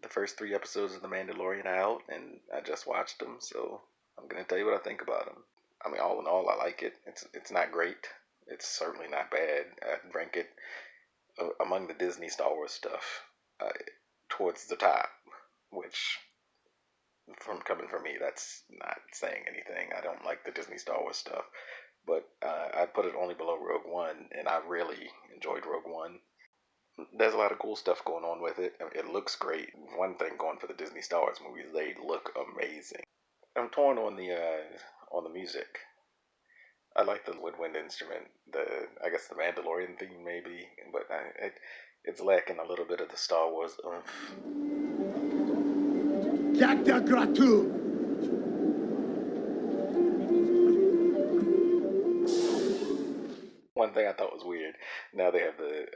The first three episodes of The Mandalorian are out, and I just watched them, so I'm gonna tell you what I think about them. I mean, all in all, I like it. It's not great. It's certainly not bad. I'd rank it among the Disney Star Wars stuff uh, towards the top, which, from coming from me, that's not saying anything. I don't like the Disney Star Wars stuff, but I put it only below Rogue One, and I really enjoyed Rogue One. There's a lot of cool stuff going on with it. I mean, it looks great. One thing going for the Disney Star Wars movies, they look amazing. I'm torn on the music. I like the woodwind instrument. I guess the Mandalorian theme maybe, but it's lacking a little bit of the Star Wars oomph. Jacta Gratu! One thing I thought was weird. Now they have the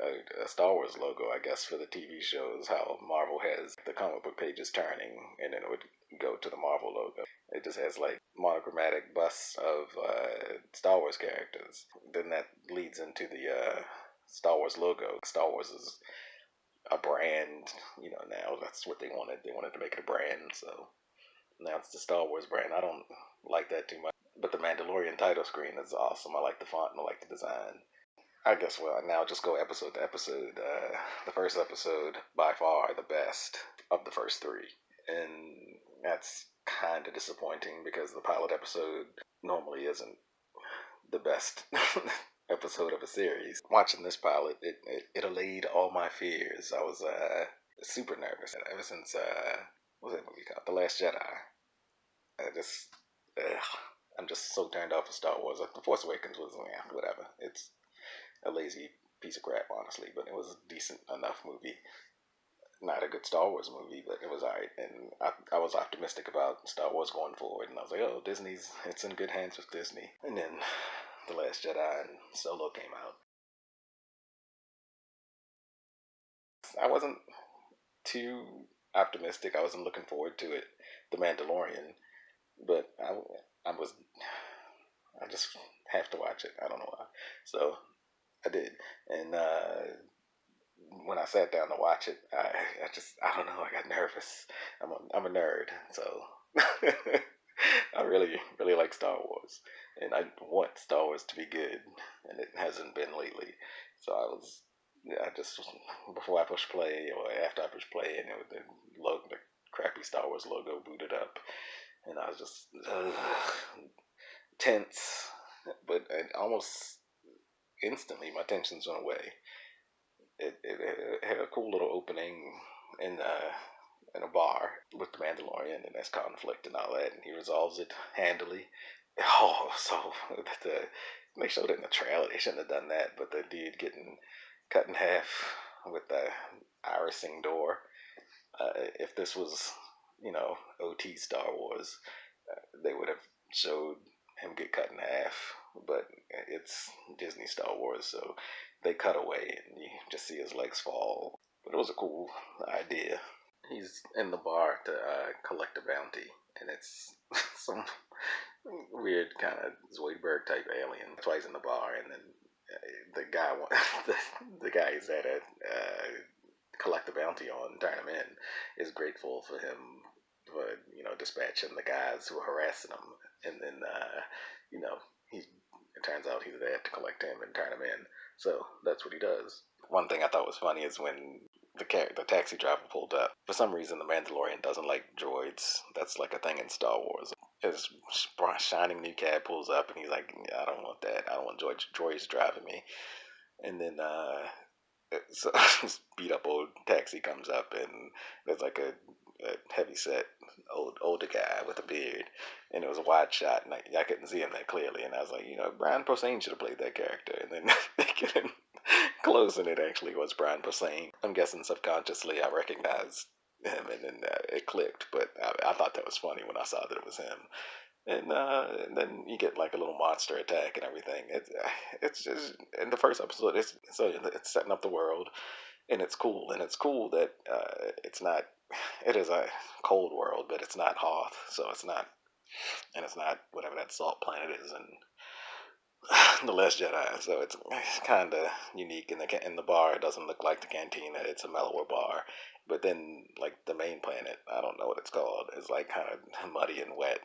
Star Wars logo, I guess, for the TV shows. How Marvel has the comic book pages turning, and then it would go to the Marvel logo. It just has like monochromatic busts of Star Wars characters. Then that leads into the Star Wars logo. Star Wars is a brand, now that's what they wanted. They wanted to make it a brand, so now it's the Star Wars brand. I don't like that too much. But the Mandalorian title screen is awesome. I like the font and I like the design. I guess well now just go episode to episode. The first episode by far the best of the first three, and that's kind of disappointing because the pilot episode normally isn't the best episode of a series. Watching this pilot, it allayed all my fears. I was super nervous ever since what was that movie called? The Last Jedi. I just I'm just so turned off of Star Wars. Like, The Force Awakens was whatever. It's a lazy piece of crap, honestly, but it was a decent enough movie. Not a good Star Wars movie, but it was alright. And I was optimistic about Star Wars going forward, and I was like, oh, it's in good hands with Disney. And then The Last Jedi and Solo came out. I wasn't too optimistic. I wasn't looking forward to it. The Mandalorian, but I was I just have to watch it. I don't know why. So I did, and when I sat down to watch it, I don't know. I got nervous. I'm a nerd, so I really like Star Wars, and I want Star Wars to be good, and it hasn't been lately. So I just before I push play or after I push play, and the crappy Star Wars logo booted up, and I was just tense, but almost instantly my tensions went away. It had a cool little opening in in a bar with the Mandalorian and his conflict and all that, and he resolves it handily. Oh, so the they showed it in the trailer. They shouldn't have done that, but the dude getting cut in half with the irising door. If this was, OT Star Wars, they would have showed him get cut in half. But it's Disney Star Wars, so they cut away and you just see his legs fall. But it was a cool idea. He's in the bar to collect a bounty, and it's some weird kind of Zoidberg type alien. Twice in the bar, and then the guy, the guy he's at collect the bounty on, turn him in, is grateful for him for dispatching the guys who are harassing him, and then he it turns out he's there to collect him and turn him in. So that's what he does. One thing I thought was funny is when the taxi driver pulled up. For some reason, the Mandalorian doesn't like droids. That's like a thing in Star Wars. His shining new cab pulls up, and he's like, "I don't want that. I don't want droids driving me." And then so this beat up old taxi comes up, and there's like a heavy set older guy with a beard, and it was a wide shot, and I couldn't see him that clearly, and I was like, Brian Posehn should have played that character, and then they get in close, and it actually was Brian Posehn. I'm guessing subconsciously I recognized him, and then it clicked, but I thought that was funny when I saw that it was him. And then you get like a little monster attack and everything. It's just in the first episode. It's setting up the world, and it's cool. And it's cool that it's not. It is a cold world, but it's not Hoth, so it's not, and it's not whatever that salt planet is in The Last Jedi. So it's kind of unique. In the bar, it doesn't look like the cantina. It's a mellower bar. But then, like the main planet, I don't know what it's called, is like kind of muddy and wet.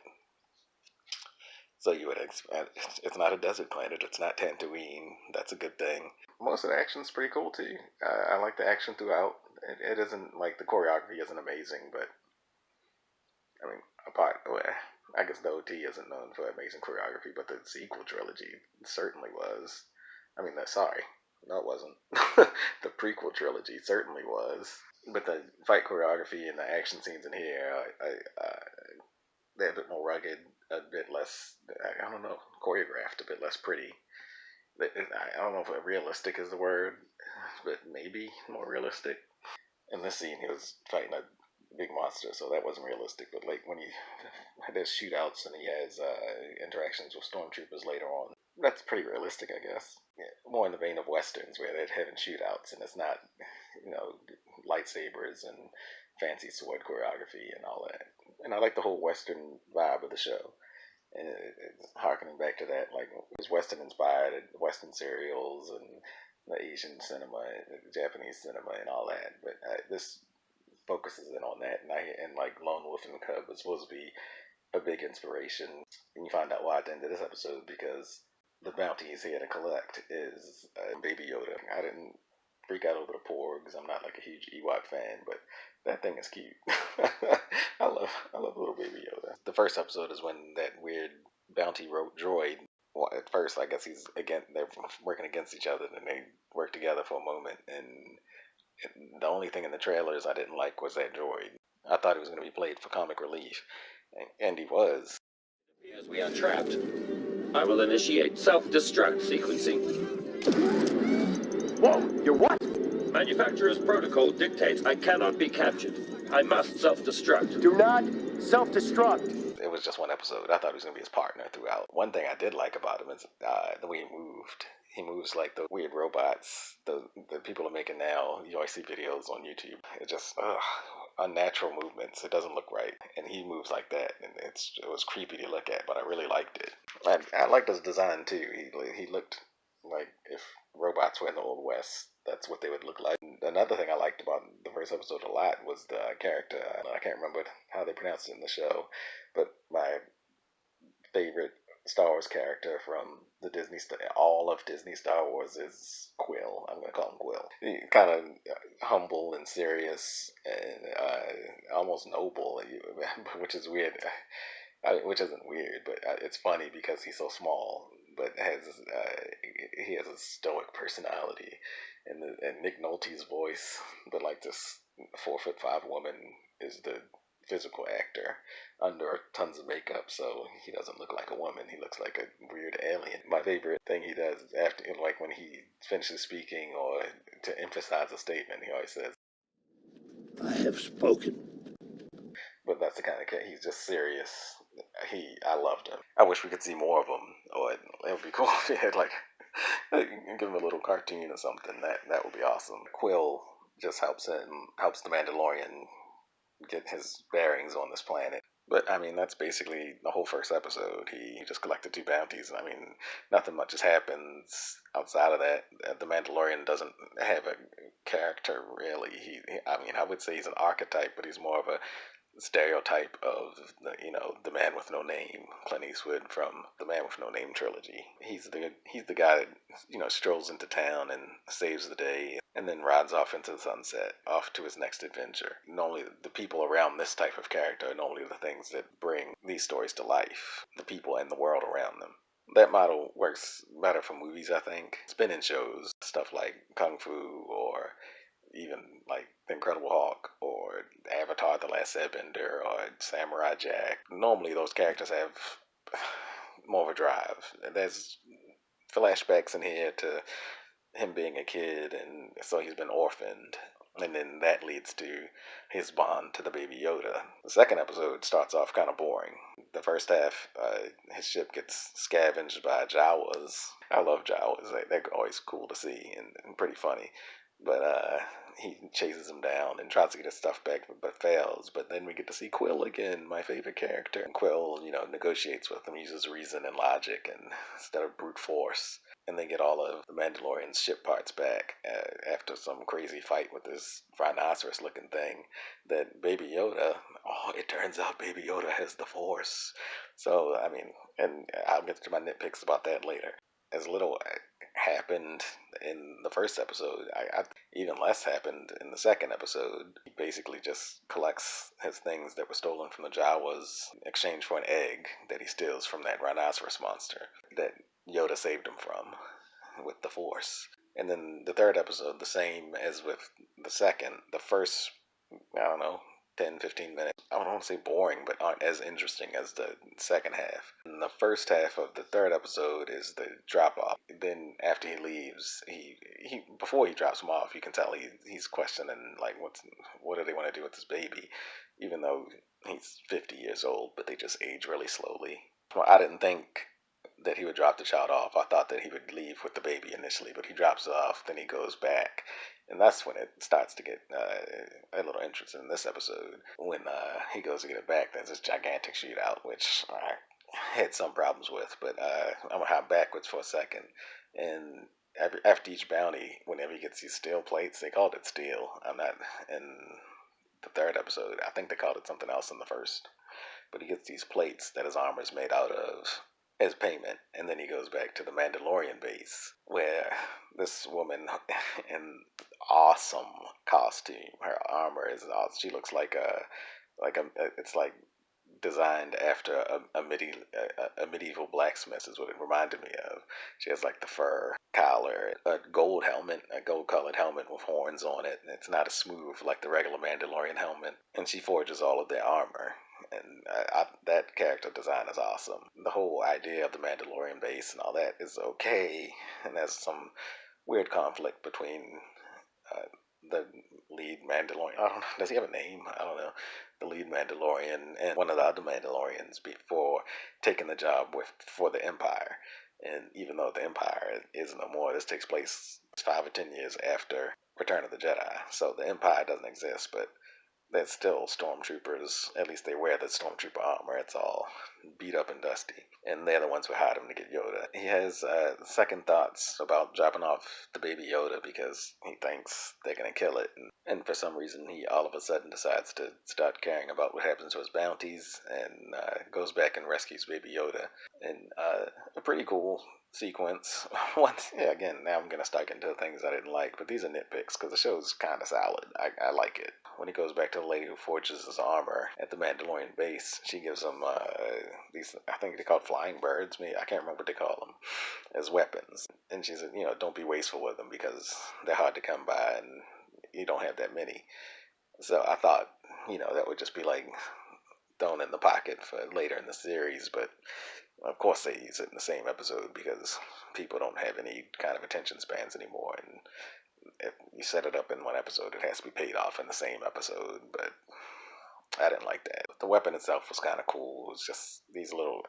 So you would expect it's not a desert planet. It's not Tatooine. That's a good thing. Most of the action's pretty cool too. I like the action throughout. It isn't like the choreography isn't amazing, but I mean, well, I guess the OT isn't known for amazing choreography, but the sequel trilogy certainly was. I mean, sorry, no, it wasn't. The prequel trilogy certainly was. But the fight choreography and the action scenes in here, they're a bit more rugged, a bit less, I don't know, choreographed, a bit less pretty. I don't know if realistic is the word, but maybe more realistic. In this scene, he was fighting a big monster, so that wasn't realistic. But like when he there's shootouts and he has interactions with stormtroopers later on, that's pretty realistic, I guess. Yeah, more in the vein of westerns where they're having shootouts and it's not, you know, lightsabers and fancy sword choreography and all that. And I like the whole western vibe of the show. And it's harkening back to that, like it was Western inspired, Western serials and the Asian cinema, the Japanese cinema, and all that. But this focuses in on that, and like Lone Wolf and Cub was supposed to be a big inspiration. And you find out why at the end of this episode because the bounty he's here to collect is Baby Yoda. I didn't freak out over the porgs. I'm not like a huge Ewok fan, but that thing is cute. I love little Baby Yoda. The first episode is when that weird bounty droid. Well, at first, I guess they're working against each other, and they work together for a moment. And the only thing in the trailers I didn't like was that droid. I thought he was going to be played for comic relief, and he was. As we are trapped, I will initiate self-destruct sequencing. Whoa, you're what? Manufacturer's protocol dictates I cannot be captured. I must self-destruct. Do not self-destruct. It was just one episode. I thought he was going to be his partner throughout. One thing I did like about him is the way he moved. He moves like the weird robots the people are making now. You always see videos on YouTube. It just unnatural movements. It doesn't look right, and he moves like that, and it was creepy to look at. But I really liked it. I liked his design too. He looked like if robots were in the old west, that's what they would look like. Another thing I liked about the first episode a lot was the character. I can't remember how they pronounced it in the show, but my favorite Star Wars character from all of Disney Star Wars is Quill. I'm gonna call him Quill. He kind of humble and serious and almost noble, which is weird. Which isn't weird, but it's funny because he's so small, but he has a stoic personality, and Nick Nolte's voice, but like this 4'5" woman is the physical actor under tons of makeup, so he doesn't look like a woman. He looks like a weird alien. My favorite thing he does is after, like when he finishes speaking or to emphasize a statement, he always says, I have spoken. but that's the kind of cat. He's just serious. I loved him. I wish we could see more of him, or it would be cool if he had like give him a little cartoon or something. That would be awesome. Quill just helps the Mandalorian get his bearings on this planet. But I mean, that's basically the whole first episode. He just collected two bounties. I mean, nothing much happens outside of that. The Mandalorian doesn't have a character really. I mean, I would say he's an archetype, but he's more of a stereotype of the man with no name, Clint Eastwood from the Man with No Name trilogy. He's the guy that strolls into town and saves the day, and then rides off into the sunset, off to his next adventure. Normally, the people around this type of character are normally the things that bring these stories to life, the people and the world around them. That model works better for movies, I think. Spin-in shows, stuff like Kung Fu or even like The Incredible Hulk or Avatar The Last Airbender or Samurai Jack. Normally those characters have more of a drive. There's flashbacks in here to him being a kid, and so he's been orphaned. And then that leads to his bond to the Baby Yoda. The second episode starts off kind of boring. The first half, his ship gets scavenged by Jawas. I love Jawas. They're always cool to see and pretty funny. But he chases him down and tries to get his stuff back, but fails. But then we get to see Quill again, my favorite character. And Quill, negotiates with him, uses reason and logic and instead of brute force. And they get all of the Mandalorian's ship parts back after some crazy fight with this rhinoceros-looking thing. That Baby Yoda, it turns out Baby Yoda has the Force. So, I mean, and I'll get to my nitpicks about that later. As little happened in the first episode, even less happened in the second episode. He basically just collects his things that were stolen from the Jawas in exchange for an egg that he steals from that rhinoceros monster that Yoda saved him from with the Force. And then the third episode, the same as with the second. The first, I don't know, 10, 15 minutes, I don't want to say boring, but aren't as interesting as the second half. And the first half of the third episode is the drop off. Then after he leaves, he before he drops him off, you can tell he's questioning like what do they want to do with this baby, even though he's 50 years old, but they just age really slowly. Well, I didn't think that he would drop the child off. I thought that he would leave with the baby initially, but he drops it off, then he goes back. And that's when it starts to get a little interesting in this episode. When he goes to get it back, there's this gigantic shootout, which I had some problems with, but I'm going to hop backwards for a second. And after each bounty, whenever he gets these steel plates, they called it steel. I'm not in the third episode. I think they called it something else in the first. But he gets these plates that his armor is made out of as payment, and then he goes back to the Mandalorian base where this woman in awesome costume, her armor is awesome. She looks like it's like designed after a medieval blacksmith is what it reminded me of. She has like the fur collar, a gold helmet, a gold colored helmet with horns on it, and it's not as smooth like the regular Mandalorian helmet. And she forges all of their armor. And that character design is awesome. The whole idea of the Mandalorian base and all that is okay, and there's some weird conflict between the lead Mandalorian. I don't know. Does he have a name? I don't know. The lead Mandalorian and one of the other Mandalorians before taking the job for the Empire. And even though the Empire is no more, this takes place 5 or 10 years after Return of the Jedi. So the Empire doesn't exist, but there's still stormtroopers. At least they wear the stormtrooper armor. It's all beat up and dusty. And they're the ones who hired him to get Yoda. He has second thoughts about dropping off the baby Yoda because he thinks they're going to kill it. And for some reason, he all of a sudden decides to start caring about what happens to his bounties and goes back and rescues baby Yoda. And a pretty cool sequence. Again, now I'm gonna start getting into things I didn't like, but these are nitpicks because the show's kind of solid. I like it. When he goes back to the lady who forges his armor at the Mandalorian base, she gives him these, I think they're called flying birds. Me, I can't remember what they call them, as weapons. And she said, don't be wasteful with them because they're hard to come by and you don't have that many. So I thought, that would just be like thrown in the pocket for later in the series, but of course they use it in the same episode because people don't have any kind of attention spans anymore, and if you set it up in one episode, it has to be paid off in the same episode. But I didn't like that. The weapon itself was kind of cool. It was just these little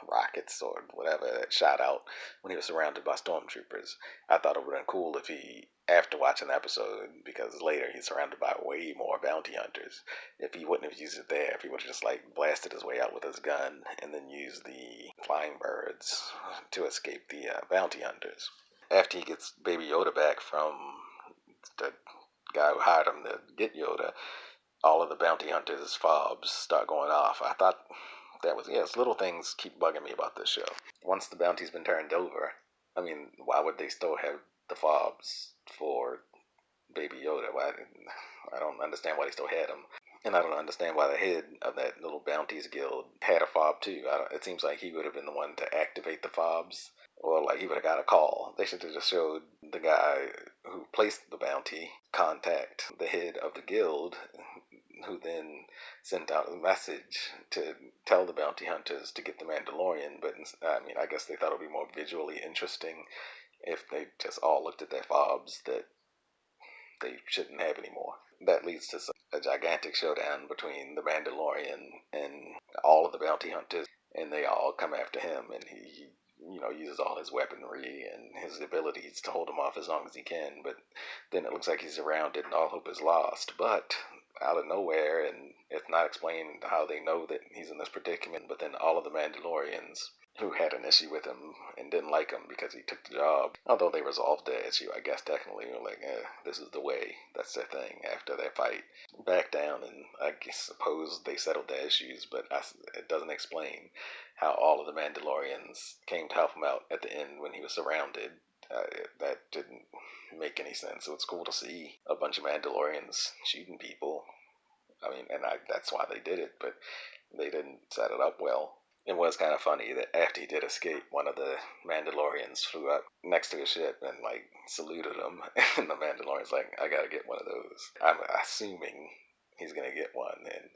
rockets or whatever that shot out when he was surrounded by stormtroopers. I thought it would have been cool if he, after watching the episode, because later he's surrounded by way more bounty hunters, if he wouldn't have used it there, if he would have just like blasted his way out with his gun and then used the flying birds to escape the bounty hunters. After he gets Baby Yoda back from the guy who hired him to get Yoda, all of the bounty hunters' fobs start going off. I thought that was, yes, little things keep bugging me about this show. Once the bounty's been turned over, I mean, why would they still have the fobs for Baby Yoda? I don't understand why they still had them. And I don't understand why the head of that little bounties guild had a fob too. It seems like he would have been the one to activate the fobs, or like he would have got a call. They should have just showed the guy who placed the bounty contact the head of the guild, who then sent out a message to tell the bounty hunters to get the Mandalorian. But I mean, I guess they thought it would be more visually interesting if they just all looked at their fobs that they shouldn't have anymore. That leads to a gigantic showdown between the Mandalorian and all of the bounty hunters, and they all come after him, and he uses all his weaponry and his abilities to hold him off as long as he can. But then it looks like he's surrounded and all hope is lost. But out of nowhere, and it's not explained how they know that he's in this predicament, but then all of the Mandalorians who had an issue with him and didn't like him because he took the job, although they resolved the issue, I guess technically, like, this is the way, that's their thing after their fight, back down, and I suppose they settled the issues, but it doesn't explain how all of the Mandalorians came to help him out at the end when he was surrounded. That didn't make any sense. So it's cool to see a bunch of Mandalorians shooting people. I mean, that's why they did it, but they didn't set it up well. It was kind of funny that after he did escape, one of the Mandalorians flew up next to his ship and like saluted him, and the Mandalorian's like, "I gotta get one of those." I'm assuming he's gonna get one, and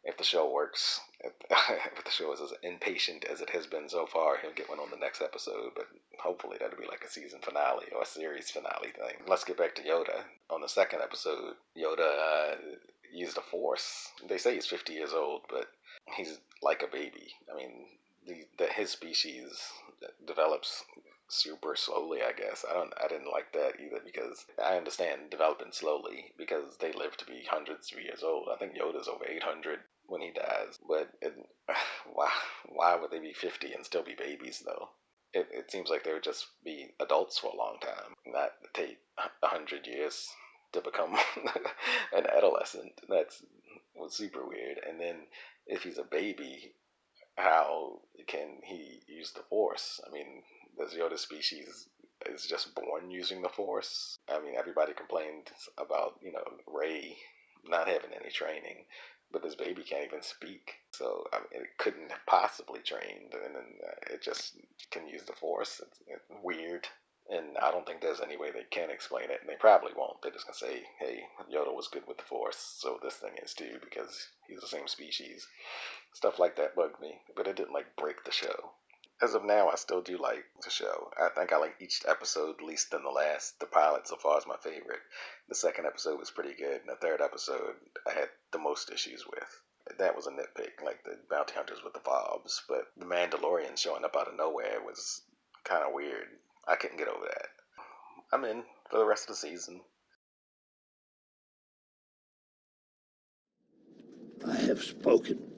if the show works, if the show is as impatient as it has been so far, he'll get one on the next episode. But hopefully that'll be like a season finale or a series finale thing. Let's get back to Yoda. On the second episode, Yoda used the Force. They say he's 50 years old, but he's like a baby. I mean, his species develops super slowly, I guess. I didn't like that either, because I understand developing slowly because they live to be hundreds of years old. I think Yoda's over 800 when he dies, but why would they be 50 and still be babies though? It seems like they would just be adults for a long time, not take 100 years to become an adolescent. Was super weird. And then if he's a baby, how can he use the Force? I mean, does Yoda species is just born using the Force? I mean, everybody complained about, Rey not having any training, but this baby can't even speak. So, I mean, it couldn't have possibly trained, and then it just can use the Force. It's weird. And I don't think there's any way they can explain it, and they probably won't. They're just gonna say, "Hey, Yoda was good with the Force, so this thing is too, because he's the same species." Stuff like that bugged me, but it didn't like break the show. As of now, I still do like the show. I think I like each episode least than the last. The pilot so far is my favorite. The second episode was pretty good, and the third episode I had the most issues with. That was a nitpick, like the bounty hunters with the fobs, but the Mandalorian showing up out of nowhere was kind of weird. I couldn't get over that. I'm in for the rest of the season. I have spoken.